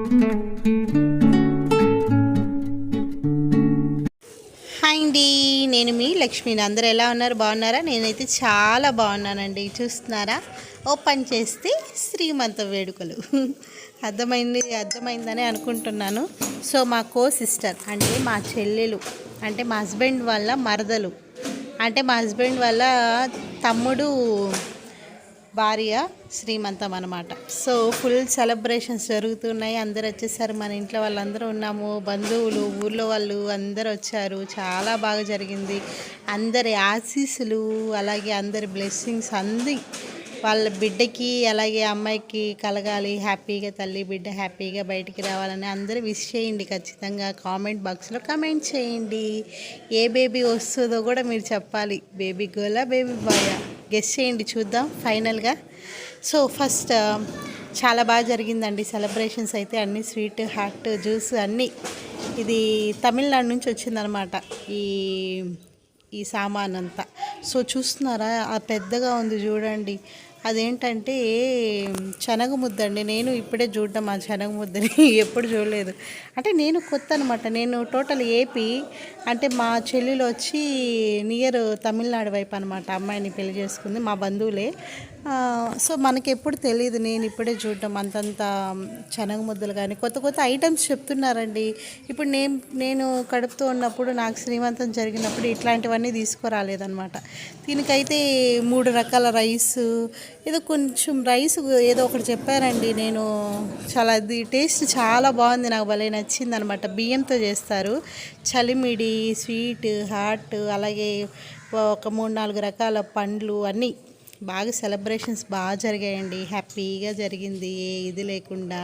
Hi అండి, నేను మీ లక్ష్మిని. అందరూ ఎలా ఉన్నారు? బాగున్నారా? నేనైతే చాలా బాగున్నానండి. చూస్తున్నారా? ఓపెన్ చేస్తే శ్రీమంత వేడుకలు అర్థమైందని అనుకుంటున్నాను. సో మా సిస్టర్ అంటే మా చెల్లెలు, అంటే మా హస్బెండ్ వాళ్ళ మరదలు, అంటే మా హస్బెండ్ వాళ్ళ తమ్ముడు భార్య శ్రీమంతం అనమాట. సో ఫుల్ సెలబ్రేషన్స్ జరుగుతున్నాయి. అందరు వచ్చేసారు, మన ఇంట్లో వాళ్ళందరూ ఉన్నాము, బంధువులు, ఊర్లో వాళ్ళు అందరూ వచ్చారు. చాలా బాగా జరిగింది. అందరి ఆశీస్సులు, అలాగే అందరి బ్లెస్సింగ్స్ అంది వాళ్ళ బిడ్డకి అలాగే అమ్మాయికి కలగాలి. హ్యాపీగా తల్లి బిడ్డ హ్యాపీగా బయటికి రావాలని అందరూ విష్ చేయండి. ఖచ్చితంగా కామెంట్ బాక్స్లో కామెంట్ చేయండి. ఏ బేబీ వస్తుందో కూడా మీరు చెప్పాలి. బేబీ గర్లా బేబీ బాయా గెస్ చేయండి, చూద్దాం ఫైనల్గా. సో ఫస్ట్ చాలా బాగా జరిగిందండి సెలబ్రేషన్స్ అయితే. అన్నీ స్వీట్, హాట్, జ్యూస్ అన్నీ. ఇది తమిళనాడు నుంచి వచ్చిందనమాట ఈ సామాన్ అంతా. సో చూస్తున్నారా, ఆ పెద్దగా ఉంది చూడండి. అదేంటంటే శనగ ముద్ద అండి. నేను ఇప్పుడే చూడడం ఆ శనగ ముద్దని ఎప్పుడు చూడలేదు. అంటే నేను కొత్త అనమాట. నేను టోటల్ ఏపీ, అంటే మా చెల్లెలు వచ్చి నియర్ తమిళనాడు వైపు అనమాట. అమ్మాయిని పెళ్లి చేసుకుంది, మా బంధువులే. సో మనకి ఎప్పుడు తెలియదు, నేను ఇప్పుడే చూడటం. అంతంత శనగ ముద్దలు కానీ కొత్త కొత్త ఐటమ్స్ చెప్తున్నారండి. ఇప్పుడు నేను కడుపుతూ ఉన్నప్పుడు, నాకు శ్రీమంతం జరిగినప్పుడు ఇట్లాంటివన్నీ తీసుకురాలేదన్నమాట. దీనికైతే 3 రకాల రైసు, ఏదో కొంచెం రైస్ ఏదో ఒకటి చెప్పారండి. నేను అది టేస్ట్ చాలా బాగుంది, నాకు భలే నచ్చింది అనమాట. బియ్యంతో చేస్తారు. చలిమిడి, స్వీట్, హాట్, అలాగే ఒక 3-4 రకాల పండ్లు అన్నీ. బాగా సెలబ్రేషన్స్ బాగా జరిగాయండి. హ్యాపీగా జరిగింది, ఏ ఇది లేకుండా.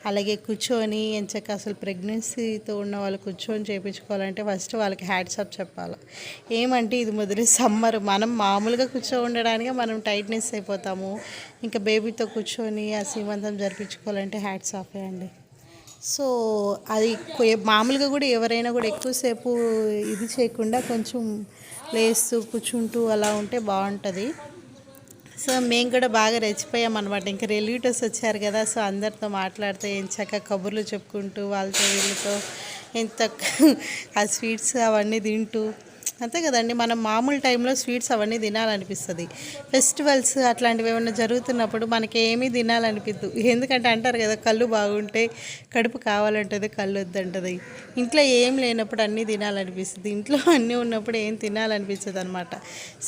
అలాగే కూర్చొని ఎంచక్క, అసలు ప్రెగ్నెన్సీతో ఉన్న వాళ్ళు కూర్చొని చేయించుకోవాలంటే ఫస్ట్ వాళ్ళకి హ్యాట్స్ ఆఫ్ చెప్పాలి. ఏమంటే ఇది మొదలు సమ్మర్, మనం మామూలుగా ఉండడానికి మనం టైట్నెస్ అయిపోతాము. ఇంకా బేబీతో కూర్చొని ఆ శ్రీమంతం జరిపించుకోవాలంటే హ్యాట్స్ ఆఫ్ అండి. సో అది మామూలుగా కూడా ఎవరైనా కూడా ఎక్కువసేపు ఇది చేయకుండా కొంచెం లేస్తూ కూర్చుంటూ అలా ఉంటే బాగుంటుంది. సో మేము కూడా బాగా రెచ్చిపోయాం అనమాట. ఇంకా రిలేటివ్స్ వచ్చారు కదా, సో అందరితో మాట్లాడుతూ ఎంచక్క కబుర్లు చెప్పుకుంటూ వాళ్ళతో వీళ్ళతో ఎంత ఆ స్వీట్స్ అవన్నీ తింటూ, అంతే కదండి. మనం మామూలు టైంలో స్వీట్స్ అవన్నీ తినాలనిపిస్తుంది. ఫెస్టివల్స్ అట్లాంటివి ఏమైనా జరుగుతున్నప్పుడు మనకి ఏమీ తినాలనిపిద్దు. ఎందుకంటే అంటారు కదా, కళ్ళు బాగుంటే కడుపు కావాలంటుంది, కళ్ళు వద్దంటుంది. ఇంట్లో ఏం లేనప్పుడు అన్నీ తినాలనిపిస్తుంది, ఇంట్లో అన్నీ ఉన్నప్పుడు ఏం తినాలనిపించదు అనమాట.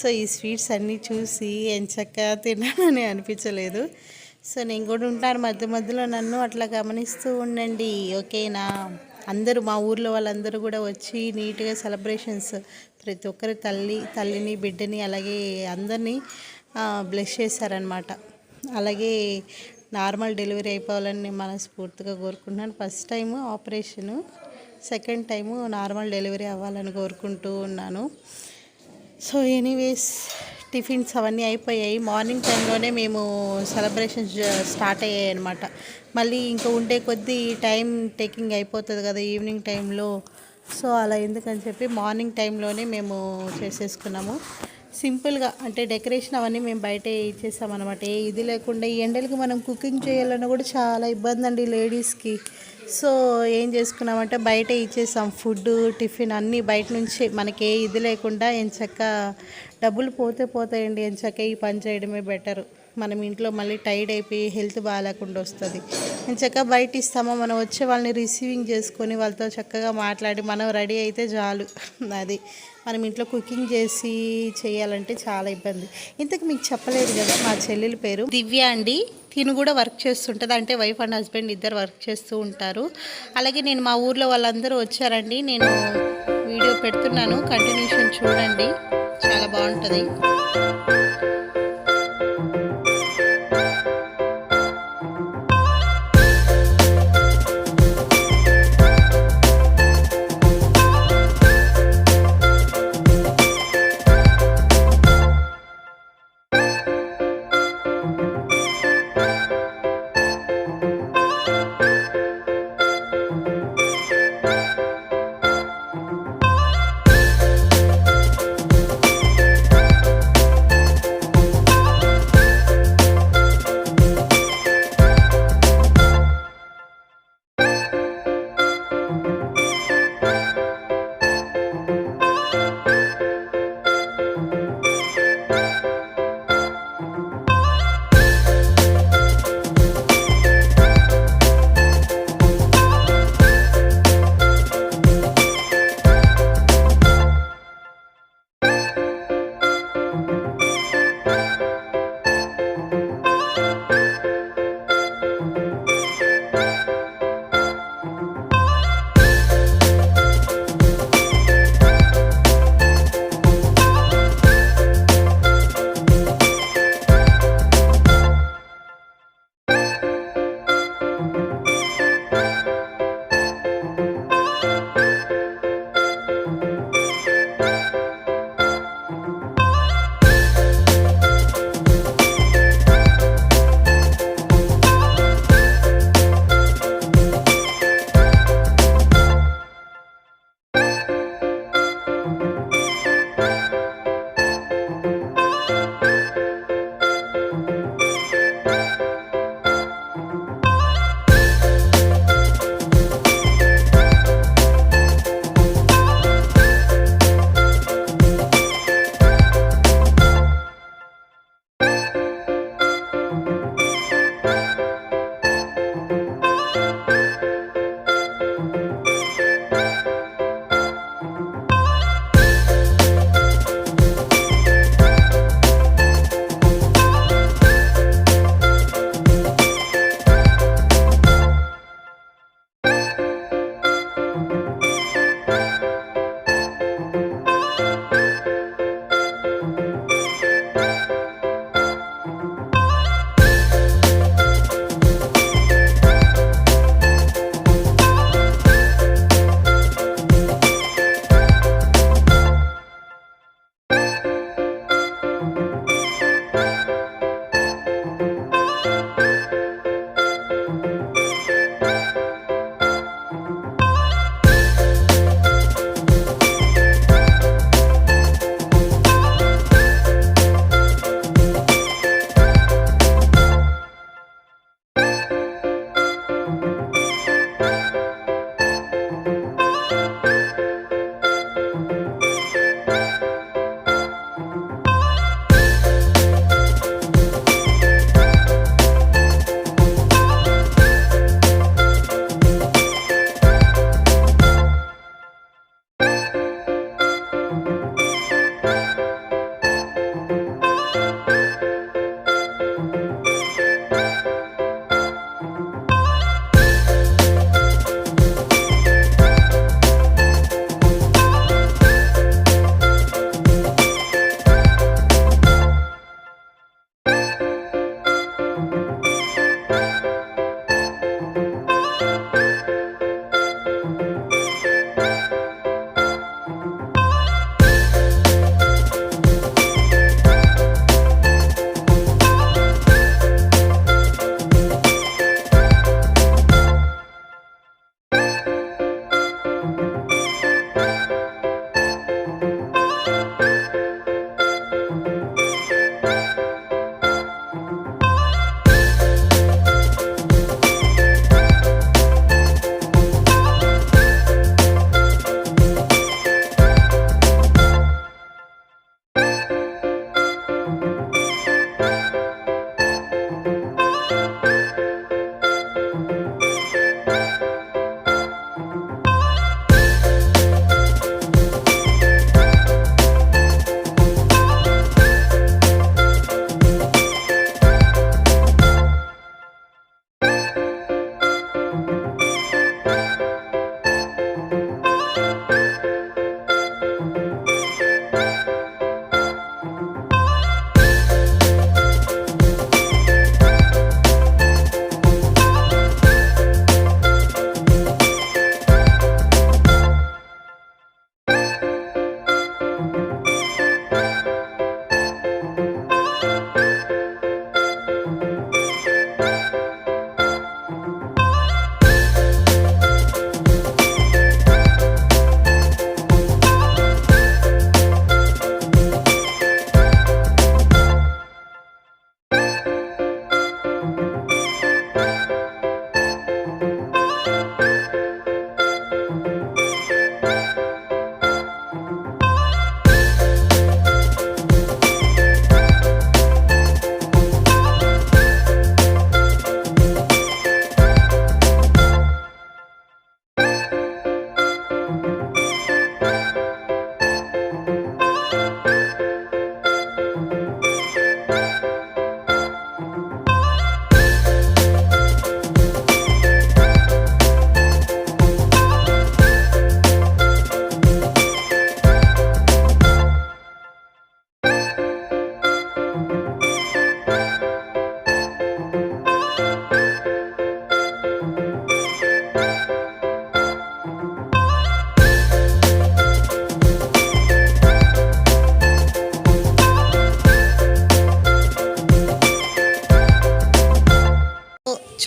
సో ఈ స్వీట్స్ అన్నీ చూసి ఎంచక్క తినాలని అనిపించలేదు. సో నేను కూడా ఉంటాను మధ్య మధ్యలో, నన్ను అట్లా గమనిస్తూ ఉండండి, ఓకేనా? అందరూ మా ఊర్లో వాళ్ళందరూ కూడా వచ్చి నీట్గా సెలబ్రేషన్స్, ప్రతి ఒక్కరి తల్లిని బిడ్డని అలాగే అందరినీ బ్లెస్ చేశారనమాట. అలాగే నార్మల్ డెలివరీ అయిపోవాలని నేను మనస్ఫూర్తిగా కోరుకుంటున్నాను. First time operation, second time normal delivery అవ్వాలని కోరుకుంటూ ఉన్నాను. సో ఎనీవేస్ టిఫిన్స్ అవన్నీ అయిపోయాయి. మార్నింగ్ టైంలోనే మేము సెలబ్రేషన్స్ స్టార్ట్ అయ్యాయి అనమాట. మళ్ళీ ఇంకా ఉండే కొద్దీ టైం టేకింగ్ అయిపోతుంది కదా ఈవినింగ్ టైంలో. సో అలా ఎందుకని చెప్పి మార్నింగ్ టైంలోనే మేము చేసేసుకున్నాము సింపుల్గా. అంటే డెకరేషన్ అవన్నీ మేము బయటే ఇచ్చేసామన్నమాట. ఏ ఇది లేకుండా ఈ ఎండలకి మనం కుకింగ్ చేయాలన్నా కూడా చాలా ఇబ్బంది అండి లేడీస్కి. సో ఏం చేసుకున్నామంటే బయటే ఇచ్చేసాం. ఫుడ్, టిఫిన్ అన్నీ బయట నుంచి, మనకి ఏ ఇది లేకుండా ఎంచక్క డబ్బులు పోతాయండి. ఎంచక్క ఈ పని చేయడమే బెటరు. మనం ఇంట్లో మళ్ళీ టైర్డ్ అయిపోయి హెల్త్ బాగాలేకుండా వస్తుంది. ఎంచక్క బయట ఇస్తామో, మనం వచ్చే వాళ్ళని రిసీవింగ్ చేసుకొని వాళ్ళతో చక్కగా మాట్లాడి మనం రెడీ అయితే చాలు. అది మనం ఇంట్లో కుకింగ్ చేసి చేయాలంటే చాలా ఇబ్బంది. ఇంతకు మీకు చెప్పలేదు కదా, మా చెల్లెల పేరు దివ్య అండి. తిను కూడా వర్క్ చేస్తుంటుంది, అంటే వైఫ్ అండ్ హస్బెండ్ ఇద్దరు వర్క్ చేస్తూ ఉంటారు. అలాగే నేను మా ఊర్లో వాళ్ళందరూ వచ్చారండి. నేను వీడియో పెడుతున్నాను, కంటిన్యూషన్ చూడండి, చాలా బాగుంటుంది.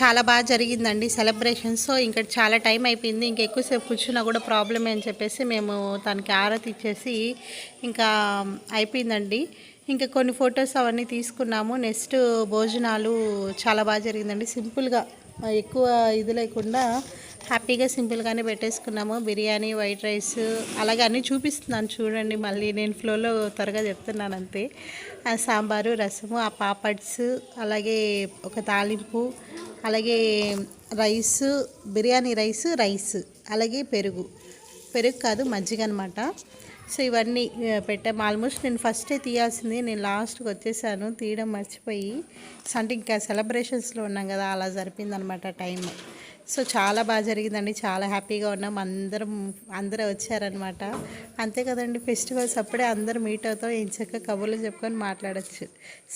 చాలా బాగా జరిగిందండి సెలబ్రేషన్. సో ఇంకా చాలా టైం అయిపోయింది, ఇంకా ఎక్కువసేపు కూర్చున్నా కూడా ప్రాబ్లమే అని చెప్పేసి మేము తనకి ఆరతి ఇచ్చేసి ఇంకా అయిపోయిందండి. ఇంకా కొన్ని ఫొటోస్ అవన్నీ తీసుకున్నాము. నెక్స్ట్ భోజనాలు చాలా బాగా జరిగిందండి. సింపుల్గా ఎక్కువ ఇది లేకుండా హ్యాపీగా సింపుల్గానే పెట్టేసుకున్నాము. బిర్యానీ, వైట్ రైస్, అలాగే అన్నీ చూపిస్తున్నాను చూడండి. మళ్ళీ నేను ఫ్లోలో త్వరగా చెప్తున్నాను అంతే. సాంబారు, రసము, ఆ పాపడ్స్, అలాగే ఒక తాలింపు, అలాగే రైస్, బిర్యానీ రైస్, అలాగే పెరుగు కాదు మజ్జిగ అనమాట. సో ఇవన్నీ పెట్టాము. ఆల్మోస్ట్ నేను ఫస్టే తీయాల్సింది, నేను లాస్ట్కి వచ్చేసాను, తీయడం మర్చిపోయి. అంటే ఇంకా సెలబ్రేషన్స్లో ఉన్నాం కదా, అలా జరిపిందనమాట టైం. సో చాలా బాగా జరిగిందండి, చాలా హ్యాపీగా ఉన్నాం. అందరూ వచ్చారనమాట. అంతే కదండి, ఫెస్టివల్స్ అప్పుడే అందరూ మీట్ అవుతాం, ఎంచక్క కబుర్లు చెప్పుకొని మాట్లాడచ్చు.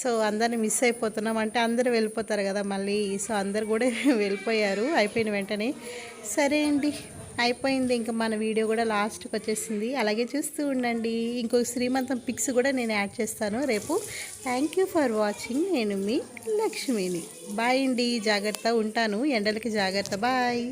సో అందరిని మిస్ అయిపోతున్నాం, అంటే అందరూ వెళ్ళిపోతారు కదా మళ్ళీ. సో అందరు కూడా వెళ్ళిపోయారు అయిపోయిన వెంటనే. సరే అండి, అయిపోయింది. ఇంకా మన వీడియో కూడా లాస్ట్కి వచ్చేసింది. అలాగే చూస్తూ ఉండండి. ఇంకొక శ్రీమంతం పిక్స్ కూడా నేను యాడ్ చేస్తాను రేపు. Thank you for watching. నేను మీ లక్ష్మిని. బాయ్ అండి, జాగ్రత్త, ఉంటాను. ఎండలకి జాగ్రత్త. బాయ్.